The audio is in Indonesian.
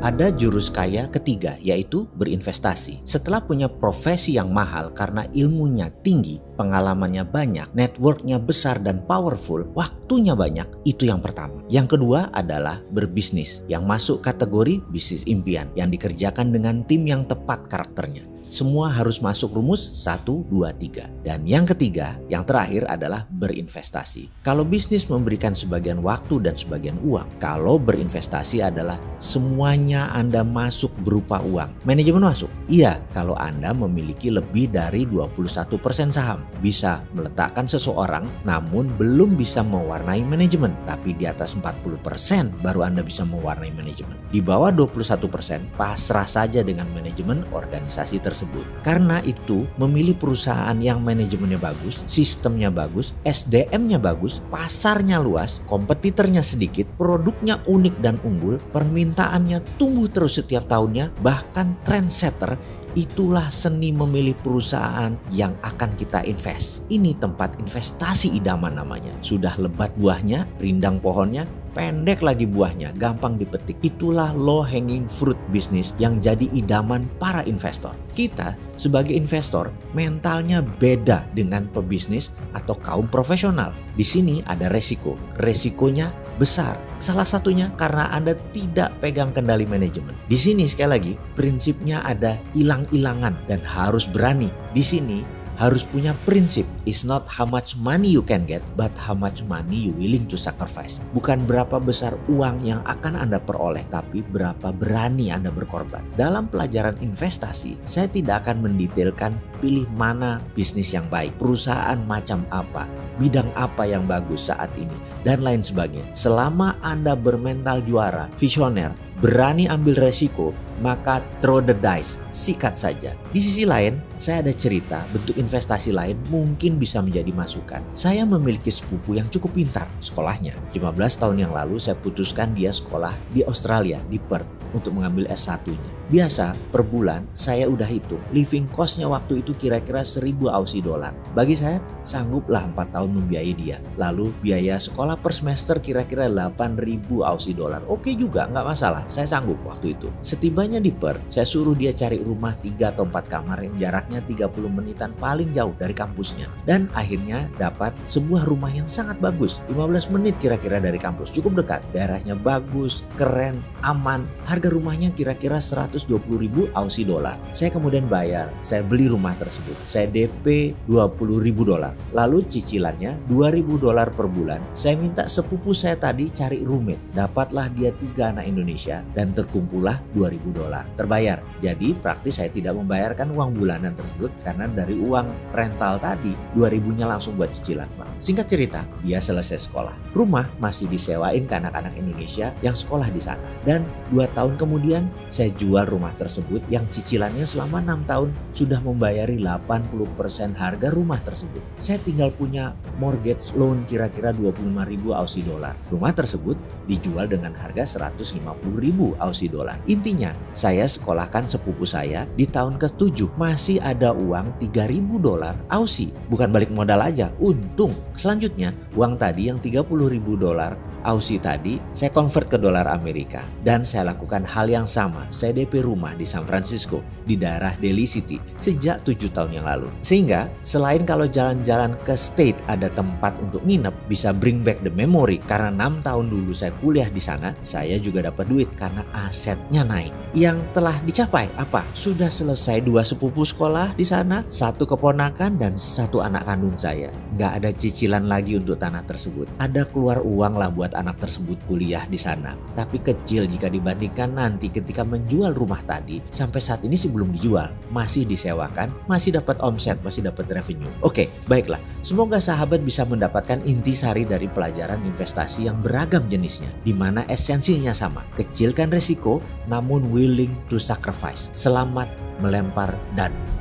Ada jurus kaya ketiga, yaitu berinvestasi. Setelah punya profesi yang mahal karena ilmunya tinggi, pengalamannya banyak, networknya besar dan powerful, waktunya banyak, itu yang pertama. Yang kedua adalah berbisnis, yang masuk kategori bisnis impian, yang dikerjakan dengan tim yang tepat karakternya. Semua harus masuk rumus 1, 2, 3. Dan yang ketiga, yang terakhir adalah berinvestasi. Kalau bisnis memberikan sebagian waktu dan sebagian uang, kalau berinvestasi adalah semuanya Anda masuk berupa uang. Manajemen masuk? Iya, kalau Anda memiliki lebih dari 21% saham. Bisa meletakkan seseorang namun belum bisa mewarnai manajemen. Tapi di atas 40% baru Anda bisa mewarnai manajemen. Di bawah 21% pasrah saja dengan manajemen organisasi tersebut. Karena itu memilih perusahaan yang manajemennya bagus, sistemnya bagus, SDM-nya bagus, pasarnya luas, kompetitornya sedikit, produknya unik dan unggul, permintaannya tumbuh terus setiap tahunnya, bahkan trendsetter. Itulah seni memilih perusahaan yang akan kita invest. Ini tempat investasi idaman namanya. Sudah lebat buahnya, rindang pohonnya, pendek lagi buahnya, gampang dipetik. Itulah low hanging fruit bisnis yang jadi idaman para investor. Kita sebagai investor mentalnya beda dengan pebisnis atau kaum profesional. Di sini ada resiko. Resikonya besar. Salah satunya karena Anda tidak pegang kendali manajemen. Di sini sekali lagi prinsipnya ada ilang-ilangan dan harus berani. Di sini harus punya prinsip. It's not how much money you can get, but how much money you willing to sacrifice. Bukan berapa besar uang yang akan Anda peroleh, tapi berapa berani Anda berkorban. Dalam pelajaran investasi, saya tidak akan mendetailkan pilih mana bisnis yang baik, perusahaan macam apa, bidang apa yang bagus saat ini, dan lain sebagainya. Selama Anda bermental juara, visioner, berani ambil resiko, maka throw the dice, sikat saja. Di sisi lain, saya ada cerita bentuk investasi lain mungkin bisa menjadi masukan. Saya memiliki sepupu yang cukup pintar sekolahnya. 15 tahun yang lalu saya putuskan dia sekolah di Australia, di Perth, untuk mengambil S1-nya. Biasa per bulan saya udah hitung living cost-nya waktu itu kira-kira 1.000 Aussie dollar. Bagi saya sangguplah 4 tahun membiayai dia. Lalu biaya sekolah per semester kira-kira 8.000 Aussie dollar. Oke juga, nggak masalah. Saya sanggup waktu itu. Setibanya di Perth, saya suruh dia cari rumah 3 atau 4 kamar yang jaraknya 30 menitan paling jauh dari kampusnya. Dan akhirnya dapat sebuah rumah yang sangat bagus. 15 menit kira-kira dari kampus. Cukup dekat. Daerahnya bagus, keren, aman. Harga rumahnya kira-kira 120.000 Aussie dollar. Saya kemudian bayar. Saya beli rumah tersebut. Saya DP 20.000 dolar. Lalu cicilannya 2.000 dolar per bulan. Saya minta sepupu saya tadi cari roommate. Dapatlah dia 3 anak Indonesia dan terkumpullah 2.000 dolar. Terbayar. Jadi praktis saya tidak membayarkan uang bulanan tersebut karena dari uang rental tadi 2.000-nya langsung buat cicilan, Pak. Singkat cerita, dia selesai sekolah. Rumah masih disewain ke anak-anak Indonesia yang sekolah di sana. Dan 2 tahun kemudian saya jual rumah tersebut yang cicilannya selama 6 tahun sudah membayari 80% harga rumah tersebut. Saya tinggal punya mortgage loan kira-kira 25.000 Aussie dollar. Rumah tersebut dijual dengan harga 150.000 Aussie dollar. Intinya, saya sekolahkan sepupu saya di tahun ke-7 masih ada uang 3.000 dolar Aussie. Bukan balik modal aja, untung. Selanjutnya, uang tadi yang 30.000 dolar Aussie tadi saya convert ke dolar Amerika dan saya lakukan hal yang sama. Saya DP rumah di San Francisco di daerah Daly City sejak 7 tahun yang lalu. Sehingga selain kalau jalan-jalan ke state ada tempat untuk nginep, bisa bring back the memory karena 6 tahun dulu saya kuliah di sana, saya juga dapat duit karena asetnya naik. Yang telah dicapai apa? Sudah selesai 2 sepupu sekolah di sana, 1 keponakan dan 1 anak kandung saya. Nggak ada cicilan lagi untuk tanah tersebut. Ada keluar uang lah buat anak tersebut kuliah di sana, tapi kecil jika dibandingkan nanti ketika menjual rumah tadi. Sampai saat ini sih belum dijual, masih disewakan, masih dapat omset, masih dapat revenue. Oke, baiklah. Semoga sahabat bisa mendapatkan intisari dari pelajaran investasi yang beragam jenisnya, di mana esensinya sama. Kecilkan resiko, namun willing to sacrifice. Selamat melempar dadu.